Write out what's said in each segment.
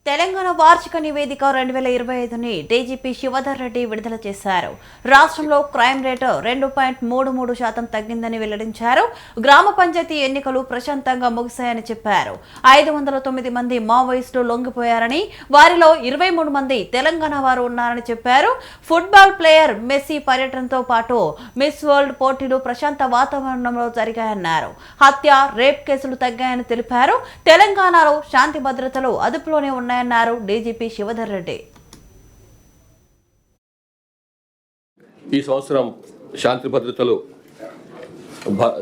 తెలంగాణ వార్షిక నివేదిక 2025ని డీజీపీ శివధర్ రెడ్డి విడుదల చేశారు. రాష్ట్రంలో క్రైమ్ రేటు 2.33% తగ్గిందని వెల్లడించారు. గ్రామ పంచాయతీ ఎన్నికలు ప్రశాంతంగా ముగిశాయని చెప్పారు. 509 మంది మావోయిస్టులు లొంగిపోయారని, వారిలో 23 మంది తెలంగాణ వారు ఉన్నారని చెప్పారు. ఫుట్బాల్ ప్లేయర్ మెస్సీ పర్యటనతో పాటు మిస్ వరల్డ్ పోటీలు ప్రశాంత వాతావరణంలో జరిగాయన్నారు. హత్య, రేప్ కేసులు తగ్గాయని తెలిపారు. తెలంగాణలో శాంతి భద్రతలు అదుపులోనే ఉన్నాయన్నారు డీజీపీ శివధర్ రెడ్డి. ఈ సంవత్సరం శాంతి భద్రతలు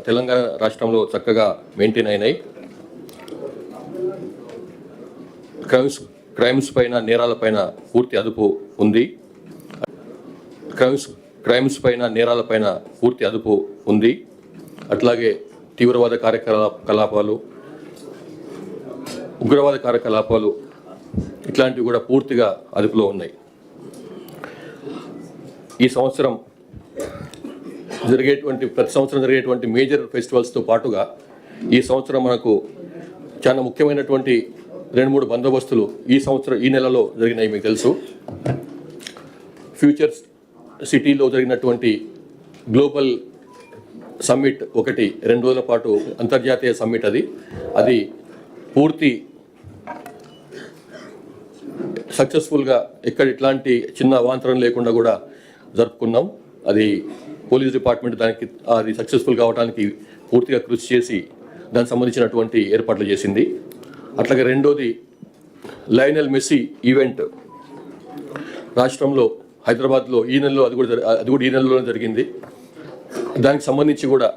తెలంగాణ రాష్ట్రంలో చక్కగా మెయింటైన్ అయినాయి. క్రైమ్స్ పైన, నేరాలపైన పూర్తి అదుపు ఉంది. క్రైమ్స్ పైన, నేరాలపైన పూర్తి అదుపు ఉంది. అట్లాగే తీవ్రవాద కార్యకలాపాలు, ఉగ్రవాద కార్యకలాపాలు ఇట్లాంటివి కూడా పూర్తిగా అదుపులో ఉన్నాయి. ఈ సంవత్సరం ప్రతి సంవత్సరం జరిగేటువంటి మేజర్ ఫెస్టివల్స్తో పాటుగా ఈ సంవత్సరం మనకు చాలా ముఖ్యమైనటువంటి 2-3 బందోబస్తులు ఈ నెలలో జరిగినాయి. మీకు తెలుసు, ఫ్యూచర్ సిటీలో జరిగినటువంటి గ్లోబల్ సమ్మిట్ ఒకటి 2 రోజుల పాటు అంతర్జాతీయ సమ్మిట్ అది పూర్తి సక్సెస్ఫుల్గా ఎక్కడ ఇట్లాంటి చిన్న అవాంతరం లేకుండా కూడా జరుపుకున్నాం. అది పోలీస్ డిపార్ట్మెంట్ అది సక్సెస్ఫుల్ కావడానికి పూర్తిగా కృషి చేసి దానికి సంబంధించినటువంటి ఏర్పాట్లు చేసింది. అట్లాగే రెండోది, లయనల్ మెస్సీ ఈవెంట్ రాష్ట్రంలో హైదరాబాద్లో ఈ నెలలో అది కూడా ఈ నెలలోనే జరిగింది. దానికి సంబంధించి కూడా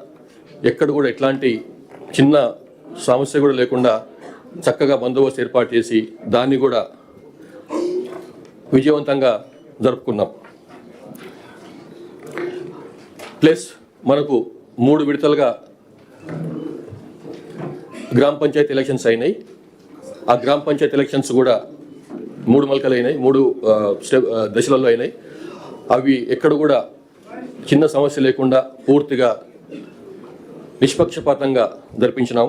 ఎక్కడ కూడా ఎట్లాంటి చిన్న సమస్య కూడా లేకుండా చక్కగా బందోబస్తు ఏర్పాటు చేసి దాన్ని కూడా విజయవంతంగా జరుపుకున్నాం. ప్లస్ మనకు 3 విడతలుగా గ్రామ పంచాయతీ ఎలక్షన్స్ అయినాయి. ఆ గ్రామ పంచాయతీ ఎలక్షన్స్ కూడా 3 మలకలు అయినాయి, 3 దశలలో అయినాయి. అవి ఎక్కడ కూడా చిన్న సమస్య లేకుండా పూర్తిగా నిష్పక్షపాతంగా జరిపించినాం.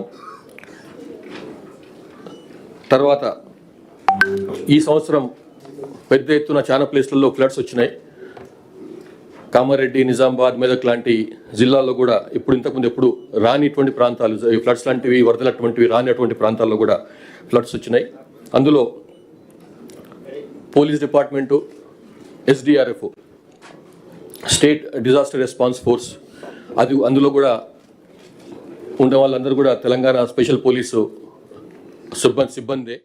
తర్వాత ఈ సంవత్సరం పెద్ద ఎత్తున చాలా ప్లేస్లలో ఫ్లడ్స్ వచ్చినాయి. కామారెడ్డి, నిజామాబాద్, మెదక్ లాంటి జిల్లాల్లో కూడా ఇంతకుముందు ఎప్పుడు రానిటువంటి ప్రాంతాలు, ఫ్లడ్స్ లాంటివి, వరదలటువంటివి రానిటువంటి ప్రాంతాల్లో కూడా ఫ్లడ్స్ వచ్చినాయి. అందులో police department, SDRF, state disaster response force, అందులో కూడా ఉండే వాళ్ళందరూ కూడా తెలంగాణ స్పెషల్ పోలీసు సిబ్బందే.